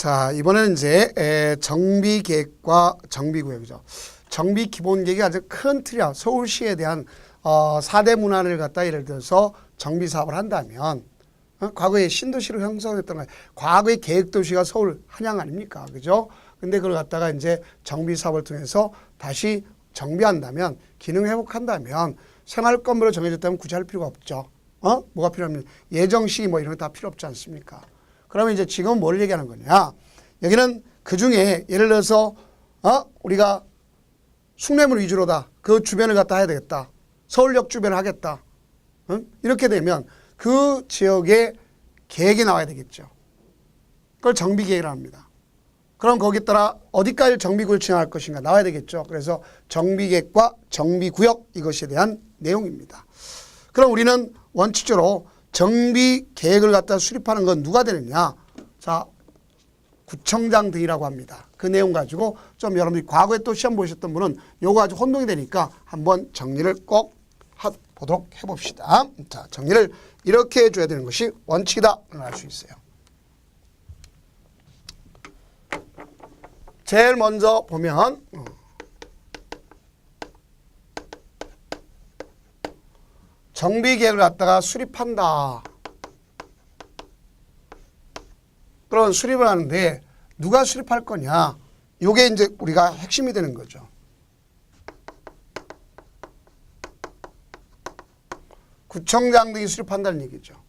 자, 이번에는 이제 정비계획과 정비구역이죠. 정비기본계획이 아주 큰 틀이야. 서울시에 대한 4대 문화를 갖다 예를 들어서 정비사업을 한다면 과거에 신도시로 형성했던 거예요. 과거의 계획도시가 서울 한양 아닙니까? 그죠? 근데 그걸 갖다가 이제 정비사업을 통해서 다시 정비한다면, 기능 회복한다면 생활 건물로 정해졌다면 굳이 할 필요가 없죠. 뭐가 필요하면 예정시 뭐 이런 거 다 필요 없지 않습니까? 그러면 이제 지금 뭘 얘기하는 거냐? 여기는 그 중에 예를 들어서 우리가 숭례문 위주로다. 그 주변을 갖다 해야 되겠다. 서울역 주변을 하겠다. 이렇게 되면 그 지역의 계획이 나와야 되겠죠. 그걸 정비계획이라고 합니다. 그럼 거기에 따라 어디까지 정비구역을 지정할 것인가 나와야 되겠죠. 그래서 정비계획과 정비구역, 이것에 대한 내용입니다. 그럼 우리는 원칙적으로 정비계획을 갖다 수립하는 건 누가 되느냐? 자, 구청장 등이라고 합니다. 그 내용 가지고 좀 여러분들이 과거에 또 시험 보셨던 분은 요거 아주 혼동이 되니까 한번 정리를 꼭 보도록 해봅시다. 자, 정리를 이렇게 해줘야 되는 것이 원칙이다 알 수 있어요. 제일 먼저 보면 정비계획을 갖다가 수립한다. 그런 수립을 하는데 누가 수립할 거냐? 이게 이제 우리가 핵심이 되는 거죠. 구청장 등이 수립한다는 얘기죠.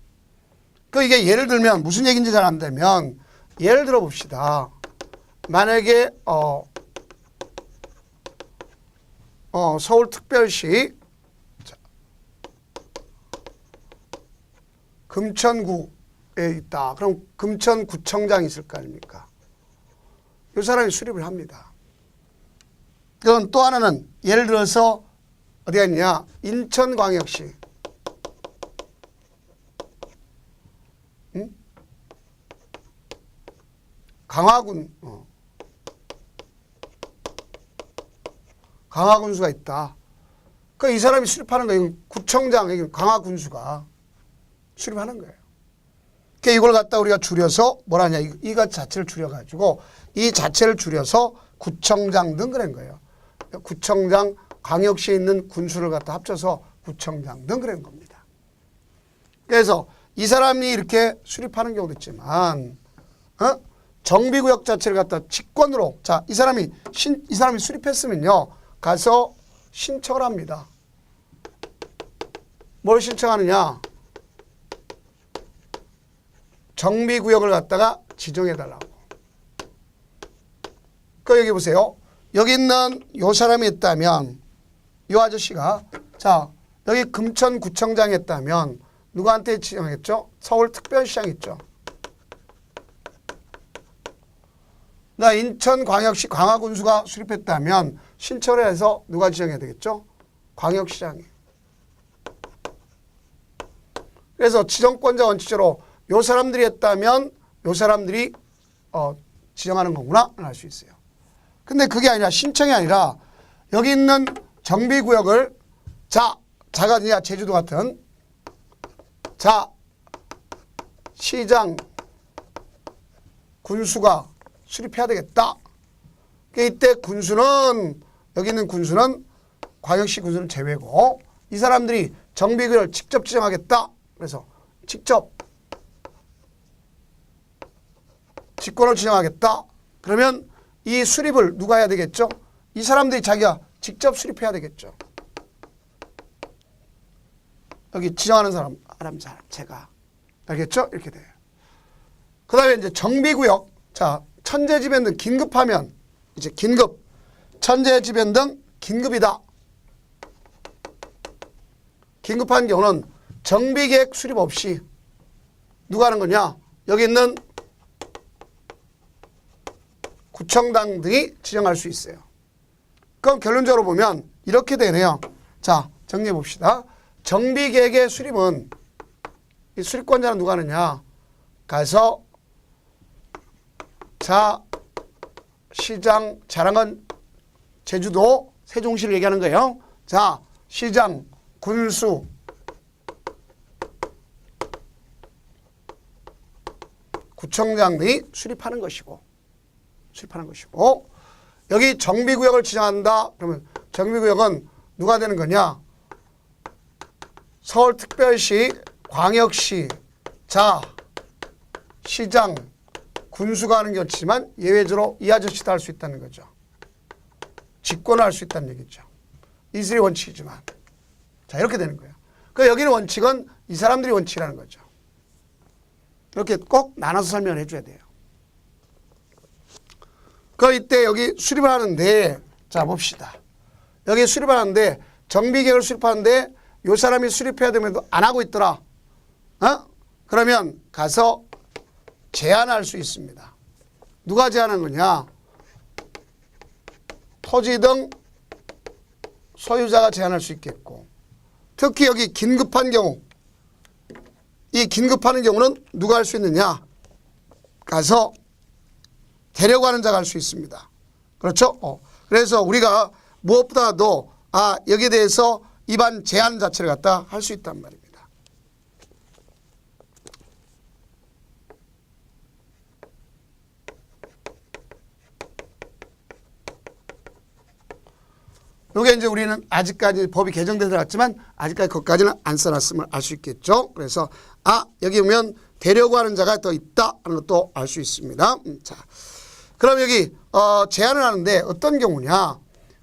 이게 예를 들면 무슨 얘기인지 잘 안 되면 예를 들어 봅시다. 만약에 서울특별시 금천구에 있다. 그럼 금천구청장이 있을 거 아닙니까? 이 사람이 수립을 합니다. 그럼 또 하나는 예를 들어서 어디가 있냐? 인천광역시. 강화군, 강화군수가 있다. 이 사람이 수립하는 거예요. 구청장, 강화군수가 수립하는 거예요. 이걸 갖다 우리가 줄여서 뭐라냐, 이것 자체를 줄여가지고 이 자체를 줄여서 구청장 등 그런 거예요. 구청장, 광역시에 있는 군수를 갖다 합쳐서 구청장 등 그런 겁니다. 그래서 이 사람이 이렇게 수립하는 경우도 있지만, 정비구역 자체를 갖다 직권으로, 자, 이 사람이 수립했으면요, 가서 신청을 합니다. 뭘 신청하느냐? 정비구역을 갖다가 지정해달라고. 여기 보세요. 여기 있는 요 사람이 있다면, 요 아저씨가, 자, 여기 금천구청장이 있다면, 누구한테 지정했죠? 서울특별시장 있죠. 나 인천광역시 강화군수가 수립했다면, 신청을 해서 누가 지정해야 되겠죠? 광역시장이. 그래서 지정권자 원칙적으로 요 사람들이 했다면 요 사람들이 지정하는 거구나 알 수 있어요. 근데 그게 아니라 신청이 아니라 여기 있는 정비구역을 자가냐 제주도 같은 시장 군수가 수립해야 되겠다. 이때 군수는 여기 있는 군수는 광역시 군수는 제외고 이 사람들이 정비구역을 직접 지정하겠다. 그래서 직접 직권을 지정하겠다. 그러면 이 수립을 누가 해야 되겠죠? 이 사람들이 자기가 직접 수립해야 되겠죠. 여기 지정하는 사람, 제가. 알겠죠? 이렇게 돼요. 그 다음에 이제 정비구역. 자, 천재지변 등 긴급하면, 이제 긴급. 천재지변 등 긴급이다. 긴급한 경우는 정비계획 수립 없이 누가 하는 거냐? 여기 있는 구청장 등이 지정할 수 있어요. 그럼 결론적으로 보면 이렇게 되네요. 자, 정리해 봅시다. 정비계획의 수립은 이 수립권자는 누가 하느냐? 가서 시장, 자랑은 제주도 세종시를 얘기하는 거예요. 자, 시장, 군수, 구청장 등이 수립하는 것이고 여기 정비구역을 지정한다. 그러면 정비구역은 누가 되는 거냐? 서울특별시, 광역시, 시장, 군수가 하는 것이지만 예외적으로 이 아저씨도 할 수 있다는 거죠. 직권할 수 있다는 얘기죠. 이슬이 원칙이지만. 자, 이렇게 되는 거예요. 그 여기는 원칙은 이 사람들이 원칙이라는 거죠. 이렇게 꼭 나눠서 설명을 해줘야 돼요. 이때 여기 수립을 하는데, 자, 봅시다. 여기 수립을 하는데, 정비계획을 수립하는데, 요 사람이 수립해야 되면도 안 하고 있더라. 그러면 가서 제한할 수 있습니다. 누가 제한하는 거냐? 토지 등 소유자가 제한할 수 있겠고, 특히 여기 긴급한 경우, 이 긴급하는 경우는 누가 할 수 있느냐? 가서 데려고 하는 자가 할 수 있습니다. 그렇죠? 그래서 우리가 무엇보다도 여기에 대해서 입안 제한 자체를 갖다 할 수 있단 말입니다. 요게 이제 우리는 아직까지 법이 개정돼서 들어갔지만 아직까지 거기까지는 안 써놨음을 알 수 있겠죠. 그래서 여기 보면 되려고 하는 자가 더 있다 하는 것도 알 수 있습니다. 자, 그럼 여기 제한을 하는데 어떤 경우냐?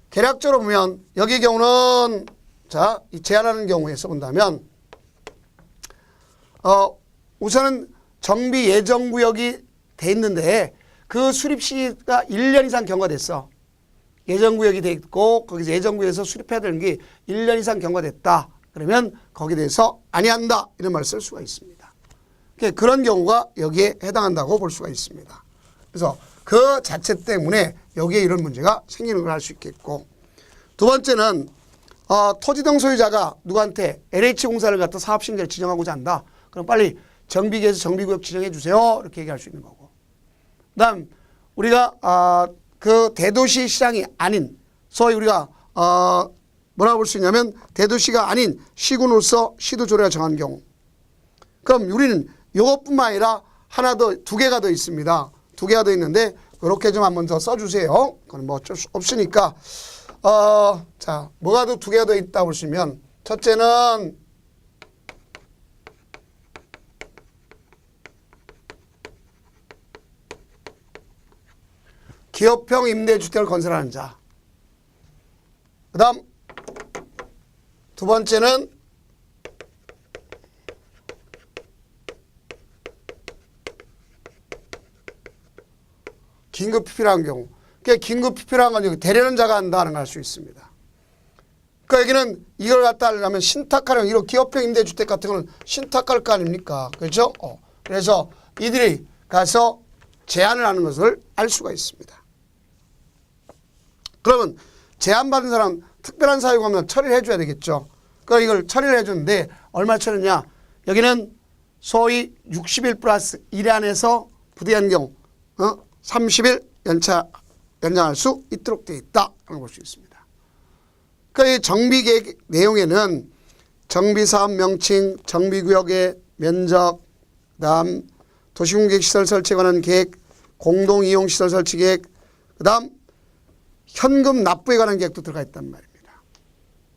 대략적으로 보면 여기 경우는 이 제한하는 경우에서 본다면 우선은 정비 예정구역이 돼 있는데 그 수립 시기가 1년 이상 경과됐어. 예정구역이 돼 있고 거기서 예정구역에서 수립해야 되는 게 1년 이상 경과됐다. 그러면 거기에 대해서 아니한다 이런 말을 쓸 수가 있습니다. 그런 경우가 여기에 해당한다고 볼 수가 있습니다. 그래서 그 자체 때문에 여기에 이런 문제가 생기는 걸 알 수 있겠고, 두 번째는 토지 등 소유자가 누구한테 LH공사를 갖다 사업시행자를 지정하고자 한다. 그럼 빨리 정비계에서 정비구역 지정해 주세요. 이렇게 얘기할 수 있는 거고. 그 다음 우리가 그 대도시 시장이 아닌, 소위 우리가 뭐라고 볼 수 있냐면 대도시가 아닌 시군으로서 시도 조례가 정한 경우, 그럼 우리는 이것뿐만 아니라 하나 더, 두 개가 더 있습니다. 두 개가 더 있는데 이렇게 좀 한번 더 써주세요. 그건 뭐 어쩔 수 없으니까 자, 뭐가 더 두 개가 더 있다 보시면, 첫째는 기업형 임대주택을 건설하는 자. 그 다음 두 번째는 긴급히 필요한 경우. 긴급히 필요한 건 여기 대려는 자가 한다는 걸 알 수 있습니다. 그러니까 여기는 이걸 갖다 하려면 신탁하려면 이런 기업형 임대주택 같은 거는 신탁할 거 아닙니까? 그렇죠? 그래서 이들이 가서 제한을 하는 것을 알 수가 있습니다. 그러면 제한받은 사람 특별한 사유가 없으면 처리를 해줘야 되겠죠. 그러니까 이걸 처리를 해주는데 얼마 처리냐? 여기는 소위 60일 플러스 1에 한해서 부득이한 경우 30일 연장할 수 있도록 되어 있다 하는 걸 볼 수 있습니다. 그러니까 이 정비계획 내용에는 정비사업 명칭, 정비구역의 면적, 그다음 도시공객시설 설치에 관한 계획, 공동이용시설 설치 계획, 그다음 현금 납부에 관한 계획도 들어가 있단 말입니다.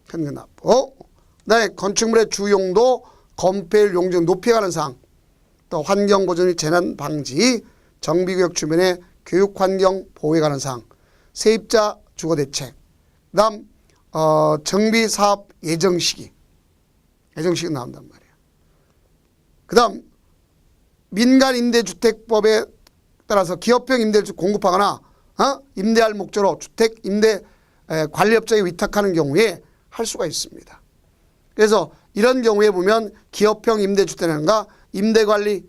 현금 납부. 그다음에 건축물의 주용도, 건폐율 용적 높이에 관한 사항, 또 환경보전 및 재난 방지, 정비구역 주변의 교육환경 보호에 관한 사항, 세입자 주거대책, 그 다음 정비사업 예정시기, 예정시기 나온단 말이에요. 그 다음 민간임대주택법에 따라서 기업형 임대주택 공급하거나 임대할 목적으로 주택 임대 관리업자에 위탁하는 경우에 할 수가 있습니다. 그래서 이런 경우에 보면 기업형 임대주택이라든가 임대관리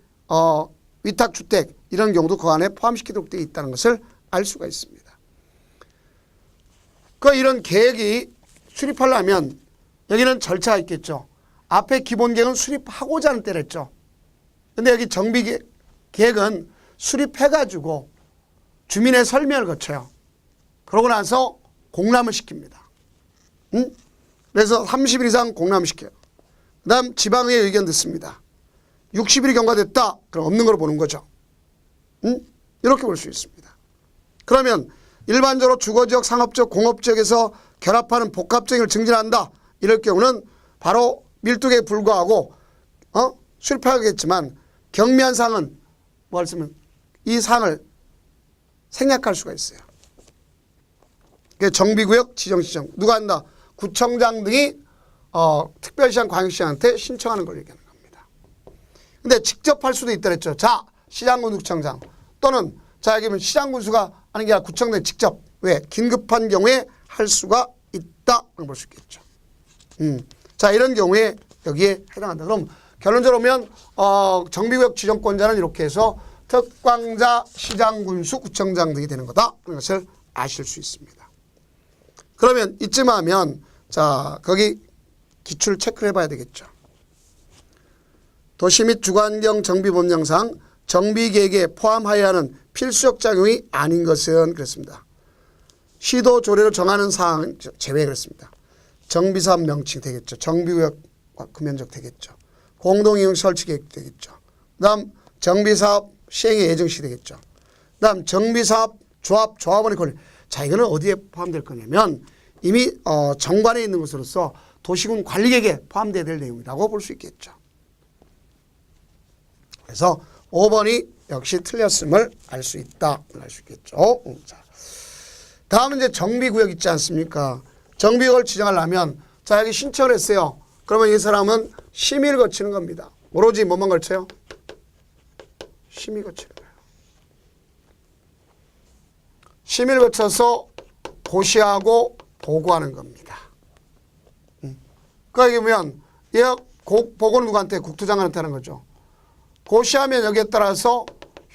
위탁주택 이런 경우도 그 안에 포함시키도록 되어 있다는 것을 알 수가 있습니다. 이런 계획이 수립하려면 여기는 절차가 있겠죠. 앞에 기본계획은 수립하고자 하는 때를 했죠. 근데 여기 정비계획은 수립해가지고 주민의 설명을 거쳐요. 그러고 나서 공람을 시킵니다. 그래서 30일 이상 공람을 시켜요. 그 다음 지방의 의견 듣습니다. 60일이 경과됐다. 그럼 없는 걸로 보는 거죠. 이렇게 볼 수 있습니다. 그러면 일반적으로 주거지역, 상업지역, 공업지역에서 결합하는 복합적인 증진한다. 이럴 경우는 바로 밀도계에 불과하고 수립하겠지만 경미한 사항은 뭐 했으면 이 사항을 생략할 수가 있어요. 정비구역 지정시정 누가 한다? 구청장 등이 특별시장, 광역시장한테 신청하는 걸 얘기하는 겁니다. 근데 직접 할 수도 있다 그랬죠. 자, 시장군수청장 또는 자 여기면 시장군수가 하는 게 아니라 구청장이 직접 왜 긴급한 경우에 할 수가 있다 볼 수 있겠죠. 자 이런 경우에 여기에 해당한다. 그럼 결론적으로 보면 정비구역 지정권자는 이렇게 해서 특광자, 시장군수, 구청장 등이 되는 거다 하는 것을 아실 수 있습니다. 그러면 이쯤 하면 자 거기 기출 체크를 해봐야 되겠죠. 도시 및 주거환경 정비법령상 정비계획에 포함하여야 하는 필수적 작용이 아닌 것은 그랬습니다. 시도 조례로 정하는 사항은 제외 그랬습니다. 정비사업 명칭 되겠죠. 정비구역과 금연적 되겠죠. 공동이용 설치 계획 되겠죠. 그 다음 정비사업 시행의 예정시 되겠죠. 그 다음 정비사업 조합원의 권리. 자 이거는 어디에 포함될 거냐면 이미 정관에 있는 것으로서 도시군 관리계획에 포함되어야 될 내용이라고 볼 수 있겠죠. 그래서 5번이 역시 틀렸음을 알 수 있다. 알 수 있겠죠. 자, 다음은 이제 정비구역 있지 않습니까? 정비구역을 지정하려면 자 여기 신청을 했어요. 그러면 이 사람은 심의를 거치는 겁니다. 오로지 뭐만 거쳐요? 심의 거치는 거예요. 심의를 거쳐서 고시하고 보고하는 겁니다. 그러니까 보면 얘 보고는 누구한테? 국토장관한테 하는 거죠. 고시하면 여기에 따라서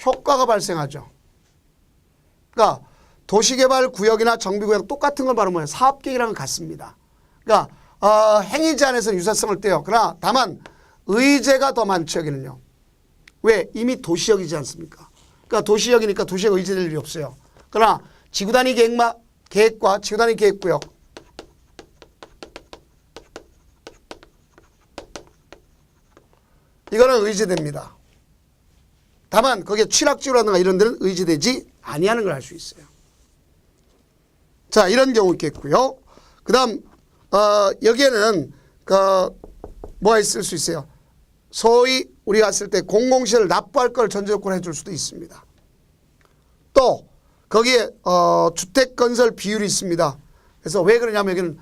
효과가 발생하죠. 그러니까 도시개발구역이나 정비구역 똑같은 걸 바로 뭐예요? 사업계획이랑 같습니다. 그러니까 행위 제한에서는 유사성을 떼요. 그러나 다만 의제가 더 많죠. 여기는요. 왜? 이미 도시역이지 않습니까? 그러니까 도시역이니까 도시역 의제될 일이 없어요. 그러나 지구단위 계획과 지구단위 계획구역 이거는 의제됩니다. 다만 거기에 취락지구라든가 이런 데는 의제되지 아니하는 걸 알 수 있어요. 자 이런 경우 있겠고요. 그 다음 여기에는 뭐가 있을 수 있어요. 소위 우리가 갔을 때 공공시설을 납부할 걸 전제조건을 해줄 수도 있습니다. 또 거기에 주택건설 비율이 있습니다. 그래서 왜 그러냐면 여기는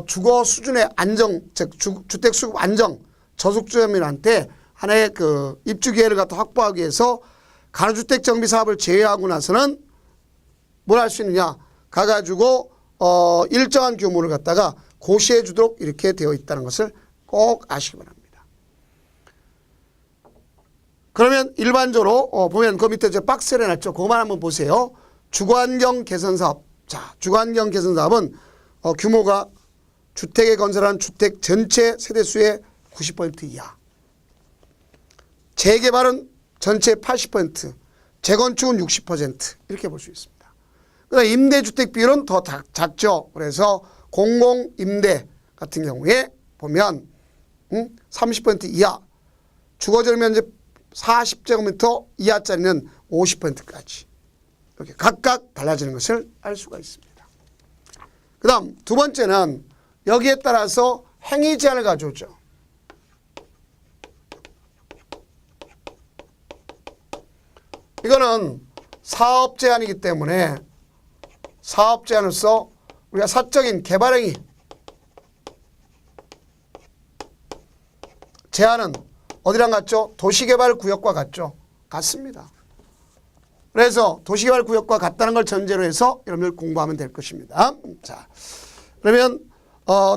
주거 수준의 안정, 즉 주택 수급 안정, 저속주민한테 하나의 그 입주 기회를 갖다 확보하기 위해서 가로주택 정비 사업을 제외하고 나서는 뭘 할 수 있느냐? 가가지고 일정한 규모를 갖다가 고시해 주도록 이렇게 되어 있다는 것을 꼭 아시기 바랍니다. 그러면 일반적으로 보면 그 밑에 저 박스를 해놨죠. 그것만 한번 보세요. 주거환경 개선 사업. 자, 주거환경 개선 사업은 규모가 주택에 건설한 주택 전체 세대수의 90% 이하. 재개발은 전체 80%, 재건축은 60% 이렇게 볼 수 있습니다. 그다음 임대주택 비율은 더 작죠. 그래서 공공임대 같은 경우에 보면 30% 이하, 주거적 면적 40제곱미터 이하짜리는 50%까지 이렇게 각각 달라지는 것을 알 수가 있습니다. 그 다음 두 번째는 여기에 따라서 행위 제한을 가져오죠. 이거는 사업 제한이기 때문에 사업 제한으로서 우리가 사적인 개발행위 제한은 어디랑 같죠? 도시개발구역과 같죠? 같습니다. 그래서 도시개발구역과 같다는 걸 전제로 해서 여러분들 공부하면 될 것입니다. 자, 그러면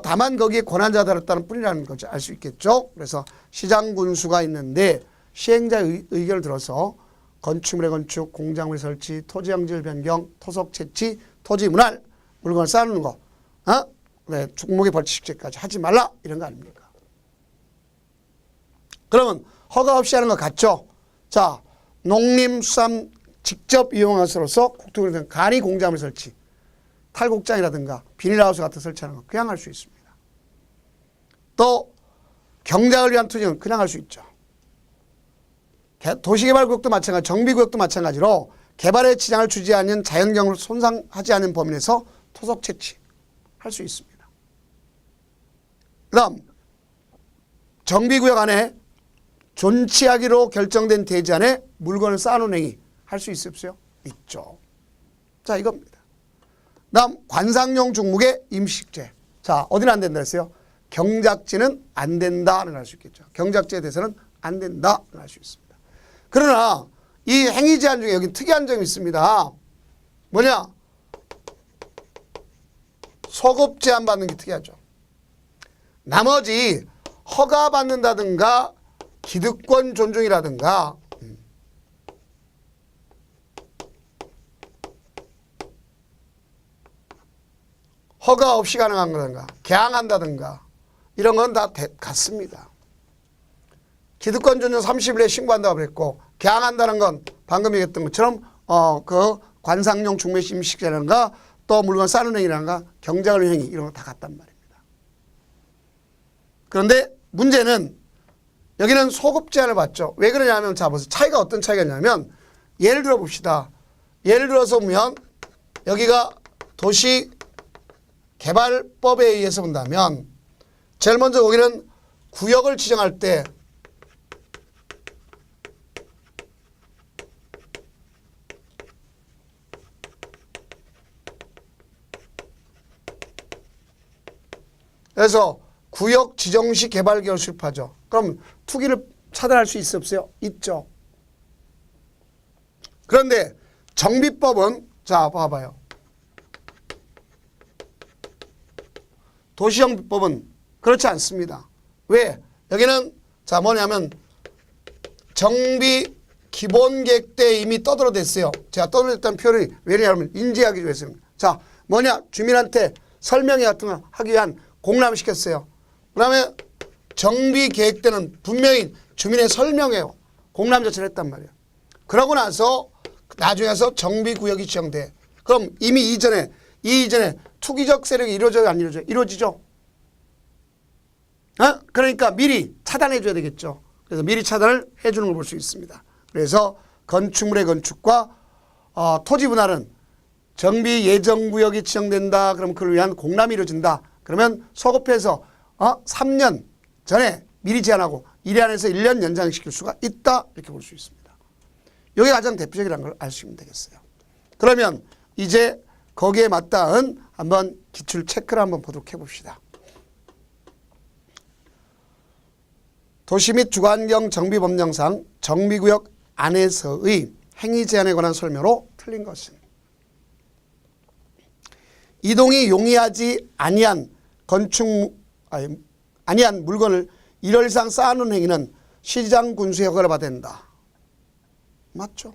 다만 거기에 권한자가 다르다는 뿐이라는 거죠. 알 수 있겠죠? 그래서 시장군수가 있는데 시행자의 의견을 들어서 건축물의 건축, 공작물 설치, 토지 양질 변경, 토속 채취, 토지 분할, 물건을 쌓는 거, 네, 종목의 벌칙제까지 하지 말라 이런 거 아닙니까? 그러면 허가 없이 하는 거 같죠? 자, 농림수산 직접 이용한 것으로서 국토교통 간이 공작물 설치, 탈곡장이라든가 비닐하우스 같은 설치하는 거 그냥 할 수 있습니다. 또 경작을 위한 투쟁은 그냥 할 수 있죠. 도시개발구역도 마찬가지, 정비구역도 마찬가지로 개발에 지장을 주지 않는 자연경을 손상하지 않는 범위 내에서 토속 채취할 수 있습니다. 그 다음 정비구역 안에 존치하기로 결정된 대지 안에 물건을 쌓아놓은 행위 할 수 있어요? 있죠. 자, 이겁니다. 다음 관상용 중목의 임시식재. 자, 어디는 안 된다 했어요? 경작지는 안 된다는 걸 알 수 있겠죠. 경작지에 대해서는 안 된다는 걸 알 수 있습니다. 그러나 이 행위 제한 중에 여기 특이한 점이 있습니다. 뭐냐? 소급 제한 받는 게 특이하죠. 나머지 허가 받는다든가 기득권 존중이라든가 허가 없이 가능한 거든가 개항한다든가 이런 건 다 같습니다. 기득권 존중 30일 내에 신고한다고 그랬고 개항한다는 건 방금 얘기했던 것처럼 그 관상용 중매시 임시식재라든가 또 물건 싸는 행위라든가 경작을 위한 행위 이런 거 다 같단 말입니다. 그런데 문제는 여기는 소급 제한을 받죠. 왜 그러냐면 자 보세요. 차이가 어떤 차이가 있냐면 예를 들어 봅시다. 예를 들어서 보면 여기가 도시개발법에 의해서 본다면 제일 먼저 거기는 구역을 지정할 때 그래서 구역 지정 시 개발 계획을 수립하죠. 그럼 투기를 차단할 수 있어 없어요? 있죠. 그런데 정비법은 자 봐봐요. 도시정비법은 그렇지 않습니다. 왜? 여기는 자 뭐냐면 정비 기본계획 때 이미 떠들어댔어요. 제가 떠들어댔다는 표현이 왜냐하면 인지하기 위해서입니다. 자 뭐냐? 주민한테 설명회 같은 거 하기 위한 공람시켰어요. 그 다음에 정비계획 때는 분명히 주민의 설명회요. 공람 자체를 했단 말이에요. 그러고 나서 나중에 와서 정비구역이 지정돼. 그럼 이미 이전에 투기적 세력이 이루어져요? 안 이루어져요? 이루어지죠. 그러니까 미리 차단해 줘야 되겠죠. 그래서 미리 차단을 해주는 걸 볼 수 있습니다. 그래서 건축물의 건축과 토지 분할은 정비 예정구역이 지정된다. 그럼 그걸 위한 공람이 이루어진다. 그러면 소급해서 3년 전에 미리 제한하고 1회 안에서 1년 연장시킬 수가 있다. 이렇게 볼 수 있습니다. 이게 가장 대표적이라는 걸 알 수 있으면 되겠어요. 그러면 이제 거기에 맞닿은 한번 기출 체크를 한번 보도록 해봅시다. 도시 및 주거환경 정비법령상 정비구역 안에서의 행위 제한에 관한 설명으로 틀린 것은 이동이 용이하지 아니한 아니한 물건을 1월 이상 쌓아놓은 행위는 시장 군수의 허가를 받아야 된다. 맞죠?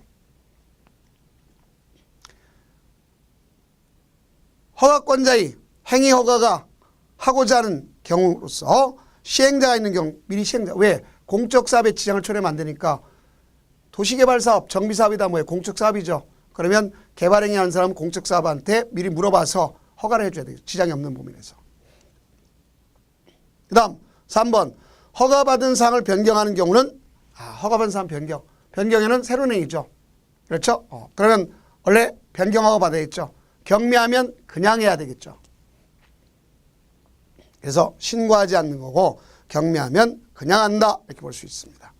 허가권자의 행위 허가가 하고자 하는 경우로서 시행자가 있는 경우 미리 시행자. 왜? 공적사업에 지장을 초래하면 안 되니까 도시개발사업, 정비사업이다 뭐예요? 공적사업이죠. 그러면 개발행위하는 사람은 공적사업한테 미리 물어봐서 허가를 해줘야 돼요. 지장이 없는 범위 내에서. 그 다음 3번 허가받은 사항을 변경하는 경우는 허가받은 사항 변경에는 새로운 행위죠. 그렇죠? 그러면 원래 변경 허가 받아야 겠죠. 경미하면 그냥 해야 되겠죠. 그래서 신고하지 않는 거고 경미하면 그냥 한다 이렇게 볼 수 있습니다.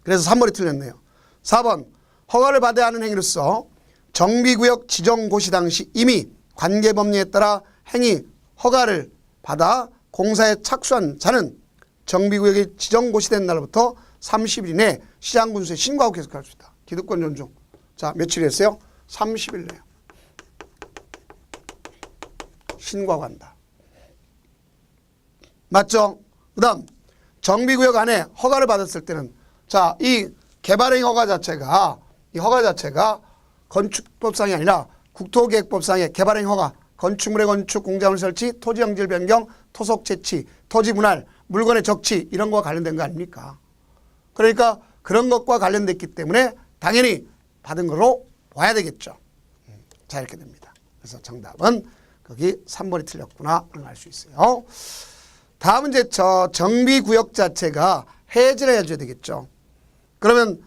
그래서 3번이 틀렸네요. 4번 허가를 받아야 하는 행위로서 정비구역 지정고시 당시 이미 관계법령에 따라 행위 허가를 받아 공사에 착수한 자는 정비구역이 지정고시된 날부터 30일 이내 시장군수에 신고하고 계속할 수 있다. 기득권 존중. 자, 며칠 했어요? 30일 내요. 신고하고 한다. 맞죠? 그 다음 정비구역 안에 허가를 받았을 때는 자, 이 개발행위 허가 자체가 건축법상이 아니라 국토계획법상의 개발행위 허가 건축물의 건축, 공작물 설치, 토지 형질 변경, 토속 채취, 토지 분할, 물건의 적치 이런 거와 관련된 거 아닙니까? 그러니까 그런 것과 관련됐기 때문에 당연히 받은 거로 봐야 되겠죠. 자, 이렇게 됩니다. 그래서 정답은 거기 3번이 틀렸구나 알 수 있어요. 다음은 이제 저 정비구역 자체가 해제를 해줘야 되겠죠. 그러면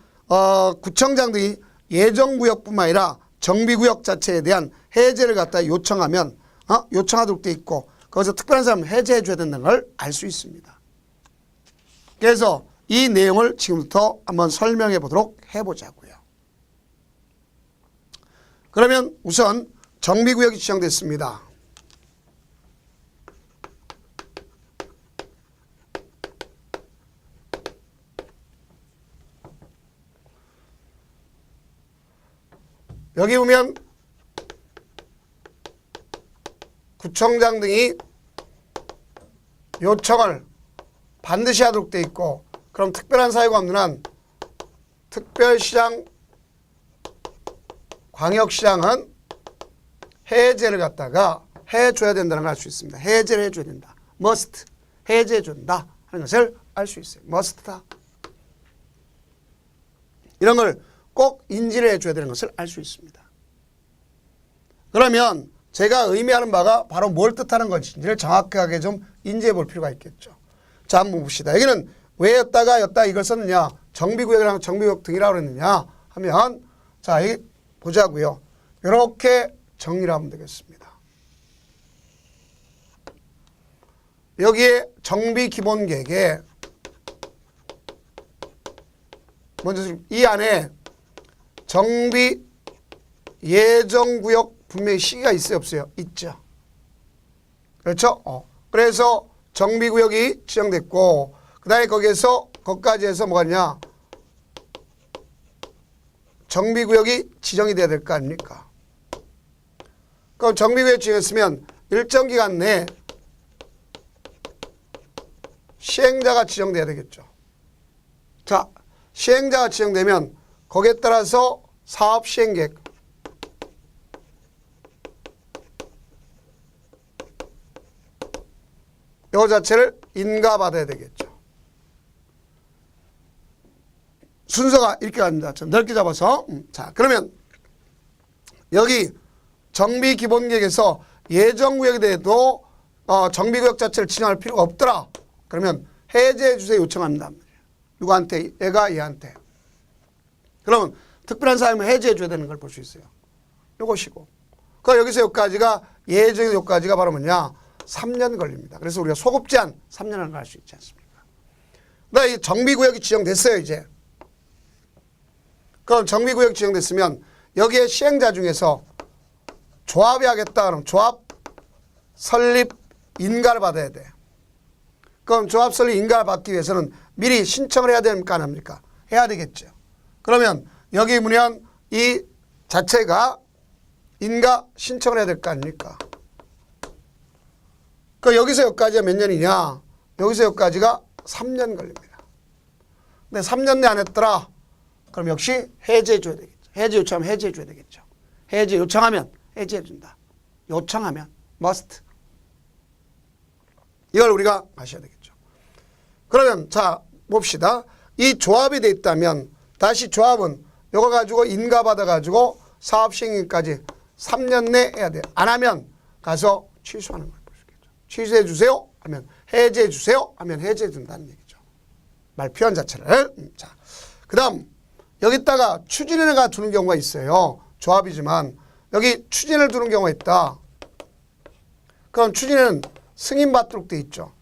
구청장 등이 예정구역뿐만 아니라 정비구역 자체에 대한 해제를 갖다 요청하면 요청하도록 돼 있고 거기서 특별한 사람을 해제해 줘야 된다는 걸 알 수 있습니다. 그래서 이 내용을 지금부터 한번 설명해 보도록 해보자고요. 그러면 우선 정비구역이 지정됐습니다. 여기 보면 구청장 등이 요청을 반드시 하도록 돼 있고 그럼 특별한 사유가 없는 한 특별시장, 광역시장은 해제를 갖다가 해줘야 된다는 걸 알 수 있습니다. 해제를 해줘야 된다. must. 해제해준다 하는 것을 알 수 있어요. must다. 이런 걸 꼭 인지를 해줘야 되는 것을 알 수 있습니다. 그러면 제가 의미하는 바가 바로 뭘 뜻하는 건지를 정확하게 좀 인지해 볼 필요가 있겠죠. 자, 한번 봅시다. 여기는 왜 였다 이걸 썼느냐, 정비구역이랑 정비구역 등이라고 그랬느냐 하면 자, 여기 보자고요. 이렇게 정리를 하면 되겠습니다. 여기에 정비기본계획에 먼저 이 안에 정비 예정구역 분명히 시기가 있어요, 없어요? 있죠. 그렇죠? 그래서 정비구역이 지정됐고 그 다음에 거기까지 해서 뭐가 있냐, 정비구역이 지정이 돼야 될 거 아닙니까? 그럼 정비구역 지정했으면 일정 기간 내에 시행자가 지정돼야 되겠죠. 자, 시행자가 지정되면 거기에 따라서 사업 시행계획, 이 자체를 인가받아야 되겠죠. 순서가 이렇게 갑니다. 좀 넓게 잡아서. 자, 그러면 여기 정비기본계획에서 예정구역에 대해도 정비구역 자체를 지정할 필요가 없더라. 그러면 해제해 주세요 요청합니다. 누구한테? 얘한테. 그러면 특별한 사유면 해제해 줘야 되는 걸 볼 수 있어요. 요것이고. 그 여기서 여기까지가 예정에서 여기까지가 바로 뭐냐? 3년 걸립니다. 그래서 우리가 소급 제한 3년을 할 수 있지 않습니까? 그러니까 이 정비구역이 지정됐어요, 이제. 그럼 정비구역이 지정됐으면 여기에 시행자 중에서 조합이 하겠다 그러면 조합 설립 인가를 받아야 돼. 그럼 조합 설립 인가를 받기 위해서는 미리 신청을 해야 됩니까? 안 합니까? 해야 되겠죠. 그러면 여기 보면 이 자체가 인가 신청을 해야 될 거 아닙니까? 그 여기서 여기까지가 몇 년이냐? 여기서 여기까지가 3년 걸립니다. 근데 3년 내 안 했더라. 그럼 역시 해제해 줘야 되겠죠. 해제 요청하면 해제해 줘야 되겠죠. 해제 요청하면 해제해 준다. 요청하면 must. 이걸 우리가 아셔야 되겠죠. 그러면 자 봅시다. 이 조합이 돼 있다면 다시 조합은 이거 가지고 인가 받아 가지고 사업 시행일까지 3년 내 해야 돼요. 안 하면 가서 취소하는 걸 볼 수 있겠죠. 취소해 주세요 하면 해제해 주세요 하면 해제해 준다는 얘기죠. 말 표현 자체를. 자, 그다음 여기다가 추진회가 두는 경우가 있어요. 조합이지만 여기 추진을 두는 경우가 있다. 그럼 추진회는 승인받도록 돼 있죠.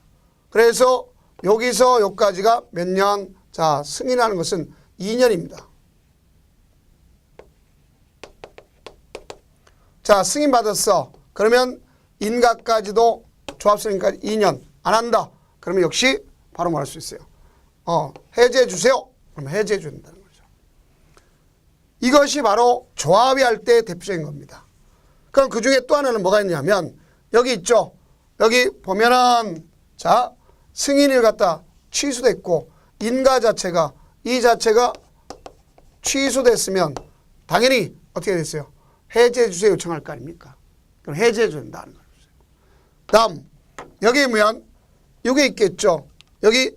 그래서 여기서 여기까지가 몇 년? 자, 승인하는 것은 2년입니다. 자, 승인받았어. 그러면 인가까지도 조합 승인까지 2년 안 한다. 그러면 역시 바로 말할 수 있어요. 해제해 주세요. 그러면 해제해 준다는 거죠. 이것이 바로 조합이 할 때 대표적인 겁니다. 그럼 그 중에 또 하나는 뭐가 있냐면 여기 있죠. 여기 보면은 자, 승인을 갖다 취소됐고 인가 자체가 이 자체가 취소됐으면 당연히 어떻게 됐어요? 해제해 주세요 요청할 거 아닙니까? 그럼 해제해 준다는 거죠. 다음 여기 보면 이게 있겠죠. 여기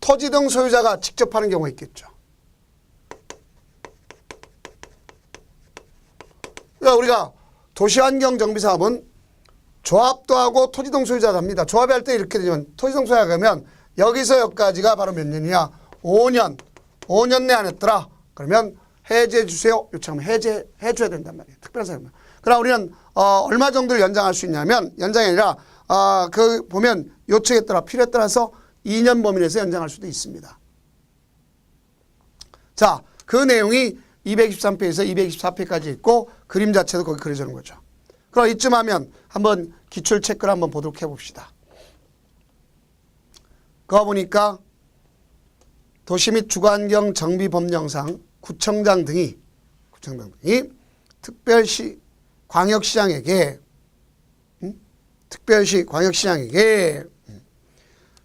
토지 등 소유자가 직접 하는 경우가 있겠죠. 그러니까 우리가 도시환경정비사업은 조합도 하고 토지동 소유자도 합니다. 조합이 할 때 이렇게 되면 토지동 소유자가 가면 여기서 여기까지가 바로 몇 년이냐? 5년 내 안 했더라. 그러면 해제해 주세요. 요청하면 해제해 줘야 된단 말이에요. 특별한 사유면. 그러나 우리는 얼마 정도를 연장할 수 있냐면 연장이 아니라 그 보면 요청에 따라 필요에 따라서 2년 범위 내에서 연장할 수도 있습니다. 자, 그 내용이 223페이지에서 224페이지까지 있고 그림 자체도 거기 그려지는 거죠. 그럼 이쯤 하면 한번 기출 체크를 한번 보도록 해봅시다. 그거 보니까 도시 및 주거환경 정비 법령상 구청장 등이 특별시 광역시장에게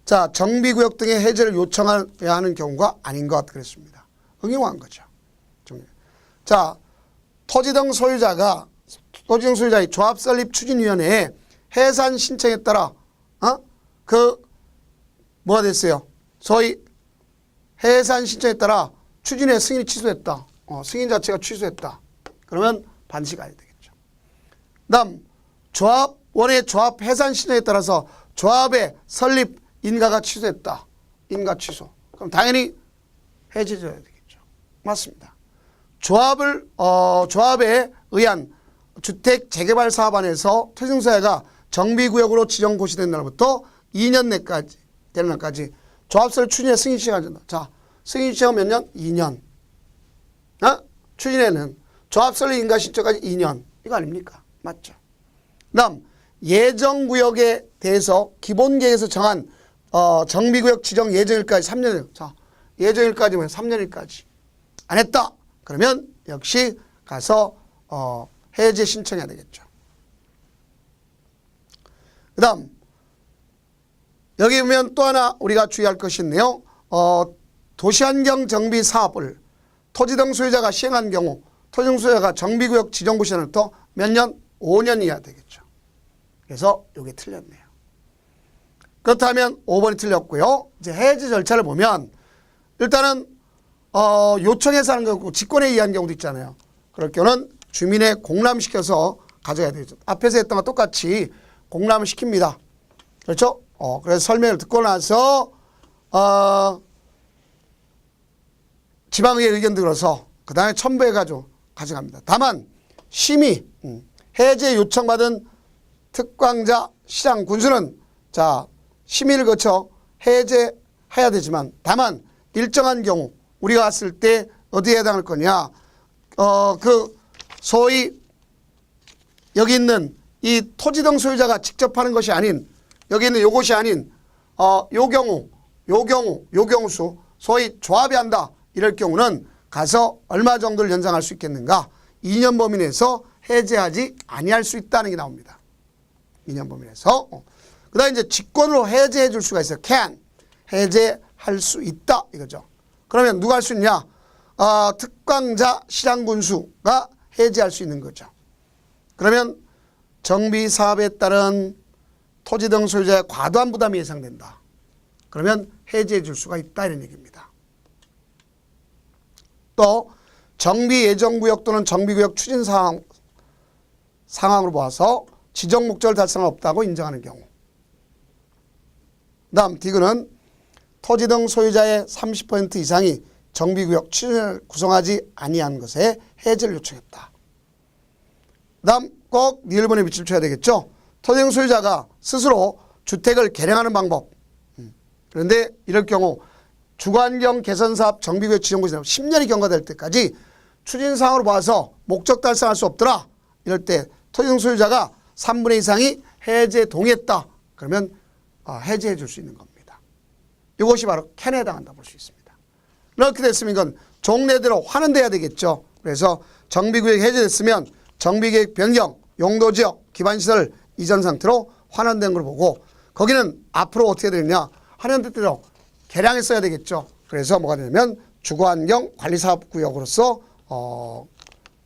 자 정비구역 등의 해제를 요청해야 하는 경우가 아닌 것 그랬습니다. 응용한 거죠. 자 토지 등 소유자의 조합설립추진위원회에 해산 신청에 따라 뭐가 됐어요? 소위 해산 신청에 따라 추진의 승인이 취소했다. 승인 자체가 취소했다. 그러면 반드시 가야 되겠죠. 다음 조합원의 조합 해산 신청에 따라서 조합의 설립 인가가 취소했다. 인가 취소. 그럼 당연히 해제줘야 되겠죠. 맞습니다. 조합에 의한 주택 재개발 사업 안에서 토지등소유자가 정비구역으로 지정 고시된 날부터 2년 내까지 되는 날까지 조합설 추진의 승인 시간이 된다. 자, 승인 시간 몇 년? 2년. 추진에는 조합설 인가 신청까지 2년. 이거 아닙니까? 맞죠. 다음 예정구역에 대해서 기본계획에서 정한 정비구역 지정 예정일까지 3년이에요. 자, 예정일까지면 3년일까지 안 했다. 그러면 역시 가서 해제 신청해야 되겠죠. 그 다음 여기 보면 또 하나 우리가 주의할 것이 있네요. 도시환경 정비 사업을 토지 등 소유자가 시행한 경우 토지 등 소유자가 정비구역 지정구 시간부터 몇 년? 5년이어야 되겠죠. 그래서 이게 틀렸네요. 그렇다면 5번이 틀렸고요. 이제 해제 절차를 보면 일단은 요청해서 하는 거고 직권에 의한 경우도 있잖아요. 그럴 경우는 주민의 공람시켜서 가져야 되죠. 앞에서 했던 거 똑같이 공람을 시킵니다. 그렇죠? 그래서 설명을 듣고 나서 지방의회 의견 들어서 그 다음에 첨부해가지고 가져갑니다. 다만 심의 해제 요청받은 특광자 시장 군수는 자 심의를 거쳐 해제해야 되지만 다만 일정한 경우 우리가 갔을 때 어디에 해당할 거냐 그 소위 여기 있는 이 토지 등 소유자가 직접 하는 것이 아닌 여기 있는 요것이 아닌 요 경우수 소위 조합이 한다 이럴 경우는 가서 얼마 정도를 연장할 수 있겠는가 2년 범위 내에서 해제하지 아니할 수 있다는 게 나옵니다. 2년 범위 내에서 그 다음에 이제 직권으로 해제해 줄 수가 있어요. can 해제할 수 있다 이거죠. 그러면 누가 할 수 있냐 특광자 시장군수가 해제할 수 있는 거죠. 그러면 정비사업에 따른 토지 등 소유자의 과도한 부담이 예상된다. 그러면 해제해 줄 수가 있다 이런 얘기입니다. 또 정비 예정구역 또는 정비구역 추진 상황으로 봐서 지정 목적을 달성할 없다고 인정하는 경우. 다음 D는 토지 등 소유자의 30% 이상이 정비구역 추진을 구성하지 아니한 것에 해제를 요청했다. 다음 꼭 니 1번에 밑줄 쳐야 되겠죠. 토지 등 소유자가 스스로 주택을 개량하는 방법. 그런데 이럴 경우 주거환경 개선사업 정비구역 지정구역 10년이 경과될 때까지 추진사항으로 봐서 목적 달성할 수 없더라. 이럴 때 토지 등 소유자가 3분의 2 이상이 해제 동의했다. 그러면 해제해 줄 수 있는 겁니다. 이것이 바로 캔에 해당한다 볼 수 있습니다. 이렇게 됐으면 이건 종래대로 환원돼야 되겠죠. 그래서 정비구역이 해제됐으면 정비계획 변경, 용도지역, 기반시설 이전 상태로 환원된 걸 보고 거기는 앞으로 어떻게 되느냐. 환원된 대로 개량했어야 되겠죠. 그래서 뭐가 되냐면 주거환경 관리사업구역으로서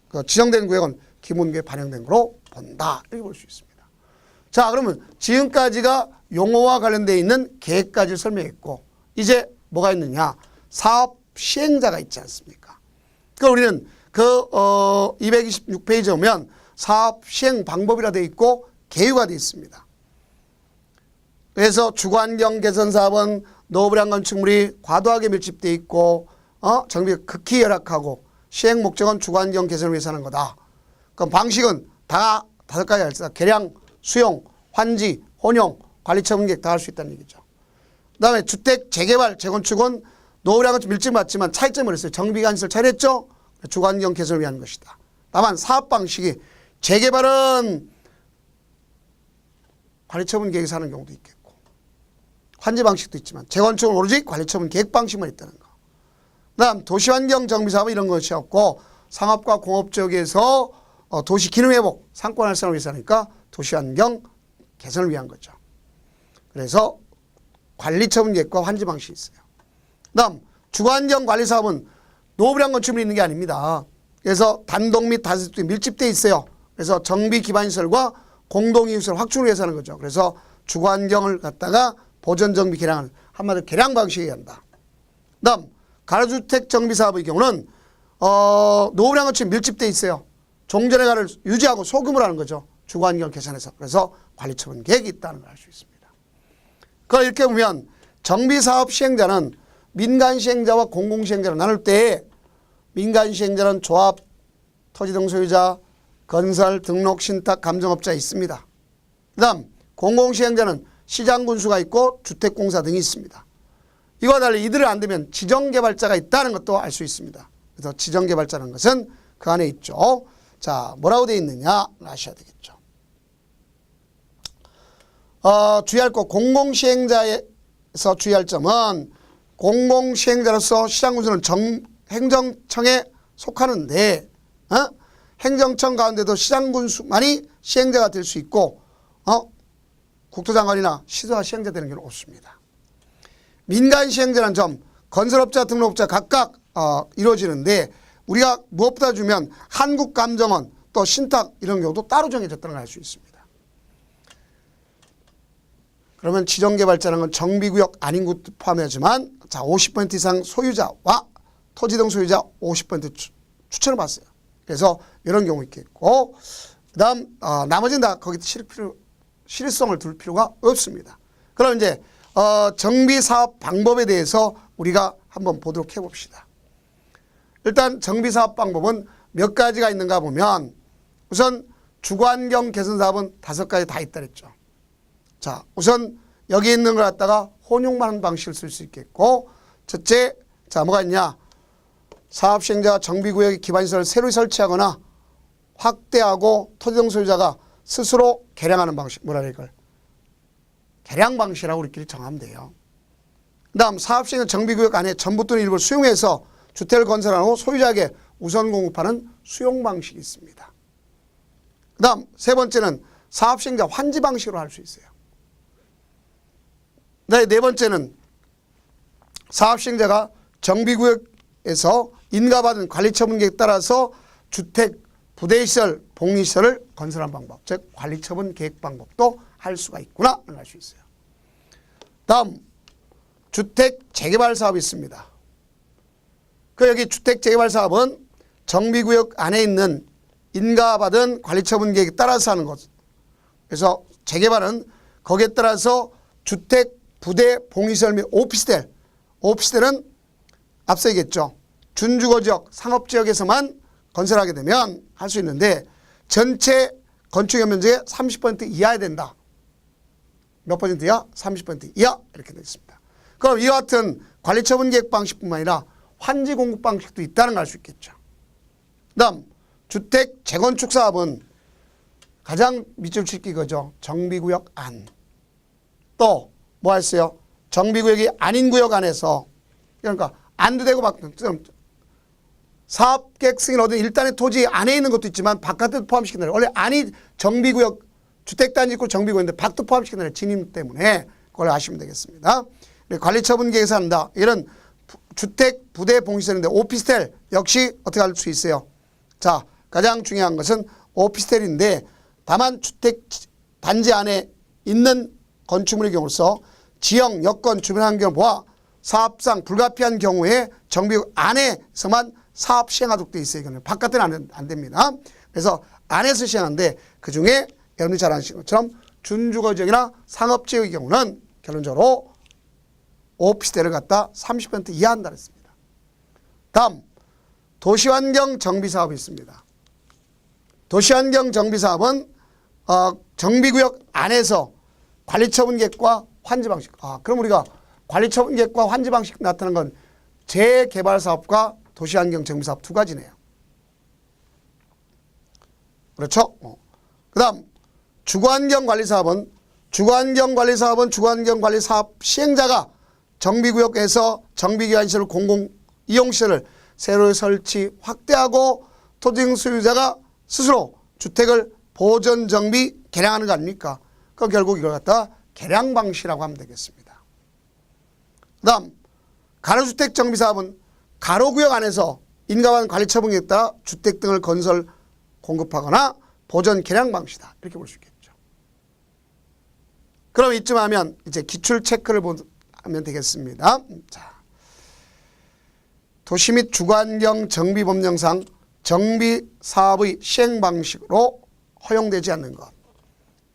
그 지정된 구역은 기본계획에 반영된 거로 본다. 이렇게 볼 수 있습니다. 자, 그러면 지금까지가 용어와 관련되어 있는 계획까지 설명했고 이제 뭐가 있느냐. 사업 시행자가 있지 않습니까? 그러니까 우리는 그 226페이지에 보면 사업 시행 방법이라 되어 있고 계유가 되어 있습니다. 그래서 주거환경 개선 사업은 노후불량 건축물이 과도하게 밀집돼 있고 정비가 극히 열악하고 시행 목적은 주거환경 개선을 위해서 하는 거다. 그럼 방식은 다 5가지 할 수 있다. 개량, 수용, 환지, 혼용, 관리처분 계획 다 할 수 있다는 얘기죠. 그 다음에 주택 재개발, 재건축은 노후불량 건축 밀집맞지만 차이점을 했어요. 정비관시설 차렸죠? 주거환경 개선을 위한 것이다. 다만 사업 방식이 재개발은 관리처분 계획에서 하는 경우도 있겠고 환지 방식도 있지만 재건축은 오로지 관리처분 계획 방식만 있다는 거. 그 다음 도시환경 정비사업은 이런 것이 없고 상업과 공업 지역에서 도시 기능회복, 상권 활성화를 위해서 하니까 도시환경 개선을 위한 거죠. 그래서 관리처분 계획과 환지 방식이 있어요. 그 다음 주거환경 관리사업은 노후불량 건축물이 있는 게 아닙니다. 그래서 단독 및 다세대 밀집되어 있어요. 그래서 정비 기반시설과 공동이용시설 확충을 위해서 하는 거죠. 그래서 주거환경을 갖다가 보전정비 개량을 한마디로 개량 방식에 한다. 그 다음 가로주택 정비사업의 경우는 노후불량 건축물이 밀집되어 있어요. 종전의 가를 유지하고 소금을 하는 거죠. 주거환경을 개선해서. 그래서 관리처분 계획이 있다는 걸 알 수 있습니다. 그걸 이렇게 보면 정비사업 시행자는 민간 시행자와 공공 시행자로 나눌 때 민간 시행자는 조합, 토지 등 소유자, 건설, 등록, 신탁, 감정업자 있습니다. 그 다음 공공 시행자는 시장군수가 있고 주택공사 등이 있습니다. 이와 달리 이들을 안 되면 지정개발자가 있다는 것도 알 수 있습니다. 그래서 지정개발자라는 것은 그 안에 있죠. 자, 뭐라고 되어 있느냐 아셔야 되겠죠. 주의할 것 공공시행자에서 주의할 점은 공공시행자로서 시장군수는 행정청에 속하는데 행정청 가운데도 시장군수만이 시행자가 될 수 있고 국토장관이나 시도가 시행자 되는 경우는 없습니다. 민간 시행자는 점 건설업자, 등록업자 각각 이루어지는데 우리가 무엇보다 주면 한국감정원 또 신탁 이런 경우도 따로 정해졌다는 걸 알 수 있습니다. 그러면 지정개발자라는 건 정비구역 아닌 곳도 포함하지만 자 50% 이상 소유자와 토지 등 소유자 50% 추천을 받았어요. 그래서 이런 경우 있겠고 그 다음 나머지는 다 거기 실효성을 둘 필요가 없습니다. 그럼 이제 정비사업 방법에 대해서 우리가 한번 보도록 해봅시다. 일단 정비사업 방법은 몇 가지가 있는가 보면 우선 주거환경 개선사업은 5가지 다 있다 그랬죠. 자, 우선 여기 있는 걸 갖다가 혼용만 하는 방식을 쓸 수 있겠고 첫째, 자 뭐가 있냐. 사업시행자가 정비구역의 기반시설을 새로 설치하거나 확대하고 토지 등 소유자가 스스로 개량하는 방식, 뭐라 그래 이걸. 개량 방식이라고 우리끼리 정하면 돼요. 그 다음 사업시행자 정비구역 안에 전부 또는 일부를 수용해서 주택을 건설하고 소유자에게 우선 공급하는 수용 방식이 있습니다. 그 다음 세 번째는 사업시행자 환지 방식으로 할 수 있어요. 네 번째는 사업시행자가 정비구역에서 인가받은 관리처분 계획에 따라서 주택, 부대시설, 복리시설을 건설한 방법, 즉 관리처분 계획 방법도 할 수가 있구나 알 수 있어요. 다음 주택 재개발 사업이 있습니다. 그 여기 주택 재개발 사업은 정비구역 안에 있는 인가받은 관리처분 계획에 따라서 하는 것. 그래서 재개발은 거기에 따라서 주택, 부대, 봉시설 및 오피스텔. 오피스텔은 앞서 얘기했죠. 준주거지역, 상업지역에서만 건설하게 되면 할 수 있는데 전체 건축 면적의 30% 이하야 된다. 몇 퍼센트 이하? 30% 이하 이렇게 되어 있습니다. 그럼 이와 같은 관리처분 계획 방식뿐만 아니라 환지 공급 방식도 있다는 걸 알 수 있겠죠. 그 다음 주택 재건축 사업은 가장 밑줄 칠 게 이거죠. 정비구역 안. 또 뭐 했어요? 정비구역이 아닌 구역 안에서 그러니까 안도 되고 막 사업계획 승인 얻은 일단의 토지 안에 있는 것도 있지만 바깥도 포함시킨다. 원래 안이 정비구역 주택단지 있고 정비구역인데 밖도 포함시킨다. 진입 때문에 그걸 아시면 되겠습니다. 관리처분 계획에서 한다. 이런 주택, 부대, 봉시설인데 오피스텔 역시 어떻게 할 수 있어요? 자, 가장 중요한 것은 오피스텔인데 다만 주택 단지 안에 있는 건축물의 경우서 지형, 여건, 주변 환경을 보아 사업상 불가피한 경우에 정비구역 안에서만 사업 시행하도록 되어 있어요. 이거는 바깥은 안 됩니다. 그래서 안에서 시행하는데 그중에 여러분이 잘 아시는 것처럼 준주거지역이나 상업지역의 경우는 결론적으로 오피스텔을 갖다 30% 이하한다 그랬습니다. 다음 도시환경 정비사업이 있습니다. 도시환경 정비사업은 정비구역 안에서 관리처분계획과 환지방식. 그럼 우리가 관리처분계획과 환지방식 나타나는 건 재개발사업과 도시환경 정비사업 두 가지네요. 그렇죠? 그 다음 주거환경관리사업은 주거환경관리사업 시행자가 정비구역에서 정비기관시설 공공이용시설을 새로 설치 확대하고 토지 소유자가 스스로 주택을 보존 정비 개량하는 거 아닙니까? 그럼 결국 이걸 갖다 개량방시라고 하면 되겠습니다. 그 다음 가로주택 정비사업은 가로구역 안에서 인가받은 관리처분에 따라 주택 등을 건설 공급하거나 보존 개량 방식이다. 이렇게 볼 수 있겠죠. 그럼 이쯤 하면 이제 기출 체크를 하면 되겠습니다. 자, 도시 및 주거환경 정비법령상 정비사업의 시행 방식으로 허용되지 않는 것.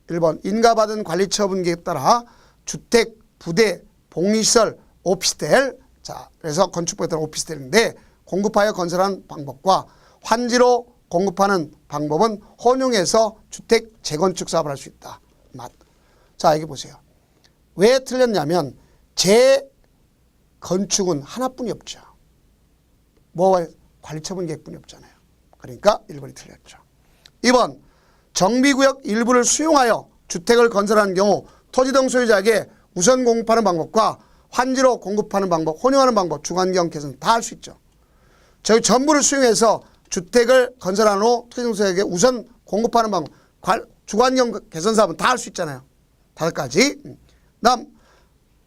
1번 인가받은 관리처분계에 따라 주택, 부대, 복리시설, 오피스텔. 자, 그래서 건축부에 따른 오피스텔인데 공급하여 건설하는 방법과 환지로 공급하는 방법은 혼용해서 주택 재건축 사업을 할 수 있다. 자, 여기 보세요. 왜 틀렸냐면 재건축은 하나뿐이 없죠. 뭐 관리처분 계획뿐이 없잖아요. 그러니까 1번이 틀렸죠. 2번 정비구역 일부를 수용하여 주택을 건설하는 경우 토지 등 소유자에게 우선 공급하는 방법과 환지로 공급하는 방법, 혼용하는 방법, 주거환경 개선 다 할 수 있죠. 저희 전부를 수용해서 주택을 건설한 후 토지 등 소유자에게 우선 공급하는 방법, 주거환경 개선 사업은 다 할 수 있잖아요. 5가지. 다음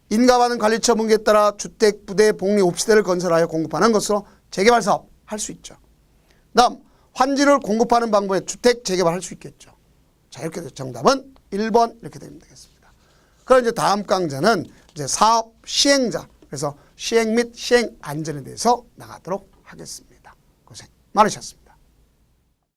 인가받은 관리처분계에 따라 주택, 부대, 복리, 오피스텔을 건설하여 공급하는 것으로 재개발 사업 할 수 있죠. 다음 환지를 공급하는 방법에 주택 재개발 할 수 있겠죠. 자, 이렇게 돼서 정답은 1번 이렇게 되면 되겠습니다. 그럼 이제 다음 강좌는 이제 사업 시행자, 그래서 시행 및 시행 안전에 대해서 나가도록 하겠습니다. 고생 많으셨습니다.